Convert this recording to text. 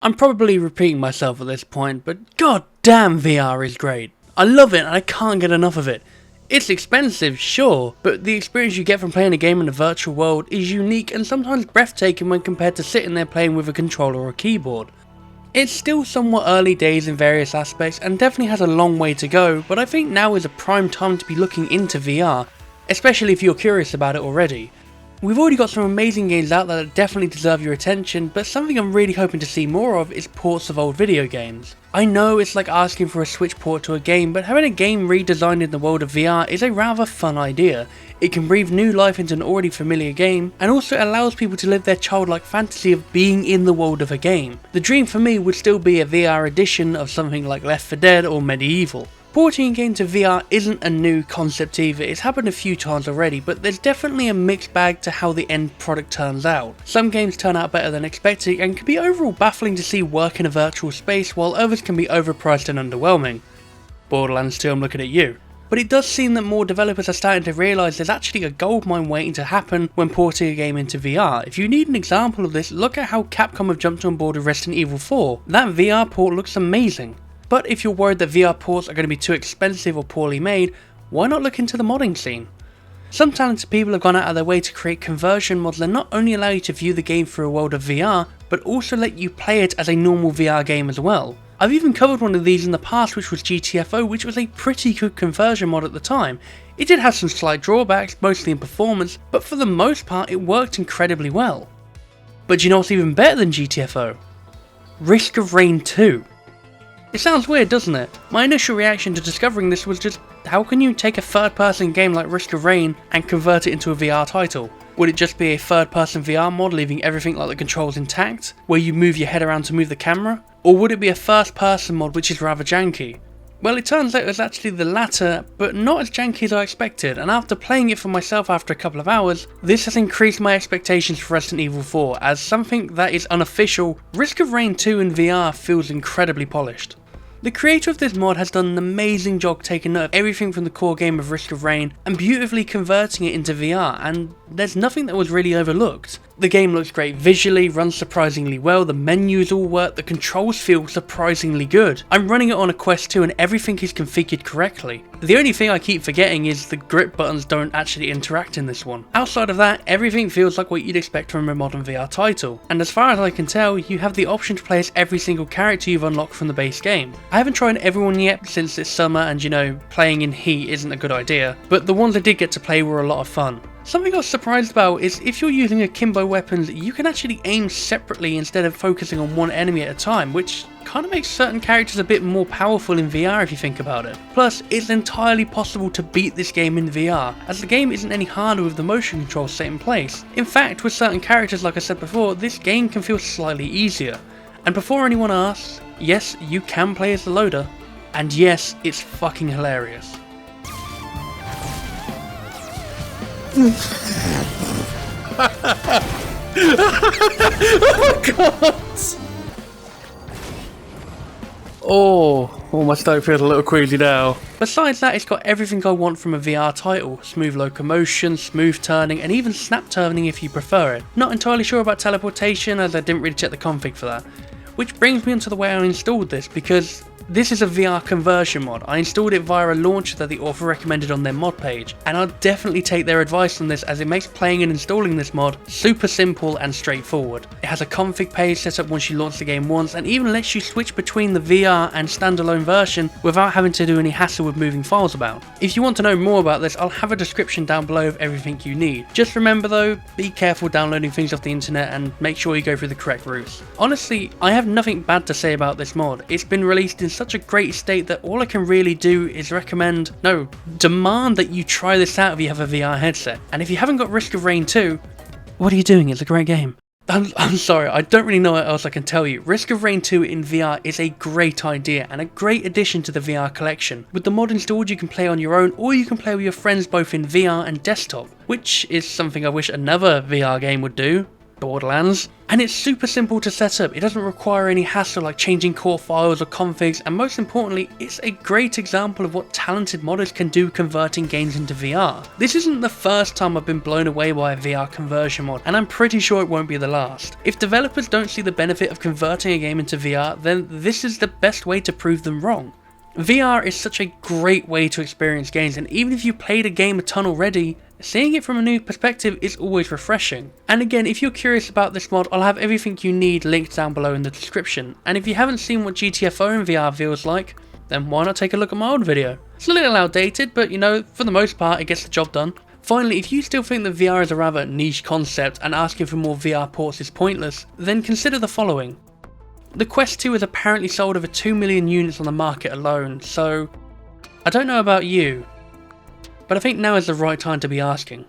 I'm probably repeating myself at this point, but god damn VR is great. I love it and I can't get enough of it. It's expensive, sure, but the experience you get from playing a game in a virtual world is unique and sometimes breathtaking when compared to sitting there playing with a controller or keyboard. It's still somewhat early days in various aspects and definitely has a long way to go, but I think now is a prime time to be looking into VR, especially if you're curious about it already. We've already got some amazing games out there that definitely deserve your attention, but something I'm really hoping to see more of is ports of old video games. I know it's like asking for a Switch port to a game, but having a game redesigned in the world of VR is a rather fun idea. It can breathe new life into an already familiar game, and also allows people to live their childlike fantasy of being in the world of a game. The dream for me would still be a VR edition of something like Left 4 Dead or Medieval. Porting a game to VR isn't a new concept either, it's happened a few times already, but there's definitely a mixed bag to how the end product turns out. Some games turn out better than expected and can be overall baffling to see work in a virtual space, while others can be overpriced and underwhelming. Borderlands 2, I'm looking at you. But it does seem that more developers are starting to realise there's actually a goldmine waiting to happen when porting a game into VR. If you need an example of this, look at how Capcom have jumped on board with Resident Evil 4. That VR port looks amazing. But if you're worried that VR ports are going to be too expensive or poorly made, why not look into the modding scene? Some talented people have gone out of their way to create conversion mods that not only allow you to view the game through a world of VR, but also let you play it as a normal VR game as well. I've even covered one of these in the past, which was GTFO, which was a pretty good conversion mod at the time. It did have some slight drawbacks, mostly in performance, but for the most part it worked incredibly well. But do you know what's even better than GTFO? Risk of Rain 2. It sounds weird, doesn't it? My initial reaction to discovering this was just, how can you take a third-person game like Risk of Rain and convert it into a VR title? Would it just be a third-person VR mod leaving everything like the controls intact, where you move your head around to move the camera? Or would it be a first-person mod which is rather janky? Well, it turns out it was actually the latter, but not as janky as I expected, and after playing it for myself after a couple of hours, this has increased my expectations for Resident Evil 4, as something that is unofficial, Risk of Rain 2 in VR feels incredibly polished. The creator of this mod has done an amazing job taking note of everything from the core game of Risk of Rain and beautifully converting it into VR, and there's nothing that was really overlooked. The game looks great visually, runs surprisingly well, the menus all work, the controls feel surprisingly good. I'm running it on a Quest 2 and everything is configured correctly. The only thing I keep forgetting is the grip buttons don't actually interact in this one. Outside of that, everything feels like what you'd expect from a modern VR title, and as far as I can tell, you have the option to play as every single character you've unlocked from the base game. I haven't tried everyone yet since it's summer and playing in heat isn't a good idea, but the ones I did get to play were a lot of fun. Something I was surprised about is if you're using akimbo weapons, you can actually aim separately instead of focusing on one enemy at a time, which kind of makes certain characters a bit more powerful in VR if you think about it. Plus, it's entirely possible to beat this game in VR, as the game isn't any harder with the motion controls set in place. In fact, with certain characters, like I said before, this game can feel slightly easier. And before anyone asks, yes, you can play as the loader, and yes, it's fucking hilarious. Oh god! Oh, my stomach feels a little queasy now. Besides that, it's got everything I want from a VR title. Smooth locomotion, smooth turning, and even snap turning if you prefer it. Not entirely sure about teleportation, as I didn't really check the config for that. Which brings me onto the way I installed this, because this is a VR conversion mod. I installed it via a launcher that the author recommended on their mod page, and I'll definitely take their advice on this, as it makes playing and installing this mod super simple and straightforward. It has a config page set up once you launch the game once, and even lets you switch between the VR and standalone version without having to do any hassle with moving files about. If you want to know more about this, I'll have a description down below of everything you need. Just remember though, be careful downloading things off the internet and make sure you go through the correct routes. Honestly, I have nothing bad to say about this mod. It's been released in such a great state that all I can really do is demand that you try this out if you have a VR headset. And if you haven't got Risk of Rain 2, what are you doing? It's a great game. I'm sorry, I don't really know what else I can tell you. Risk of Rain 2 in VR is a great idea and a great addition to the VR collection. With the mod installed, you can play on your own, or you can play with your friends both in VR and desktop, which is something I wish another VR game would do. Borderlands. And it's super simple to set up, it doesn't require any hassle like changing core files or configs, and most importantly, it's a great example of what talented modders can do converting games into VR. This isn't the first time I've been blown away by a VR conversion mod, and I'm pretty sure it won't be the last. If developers don't see the benefit of converting a game into VR, then this is the best way to prove them wrong. VR is such a great way to experience games, and even if you played a game a ton already, seeing it from a new perspective is always refreshing. And again, if you're curious about this mod, I'll have everything you need linked down below in the description. And if you haven't seen what GTFO in VR feels like, then why not take a look at my old video? It's a little outdated, but you know, for the most part it gets the job done. Finally, if you still think that VR is a rather niche concept and asking for more VR ports is pointless, then consider the following. The Quest 2 has apparently sold over 2 million units on the market alone, so I don't know about you, but I think now is the right time to be asking.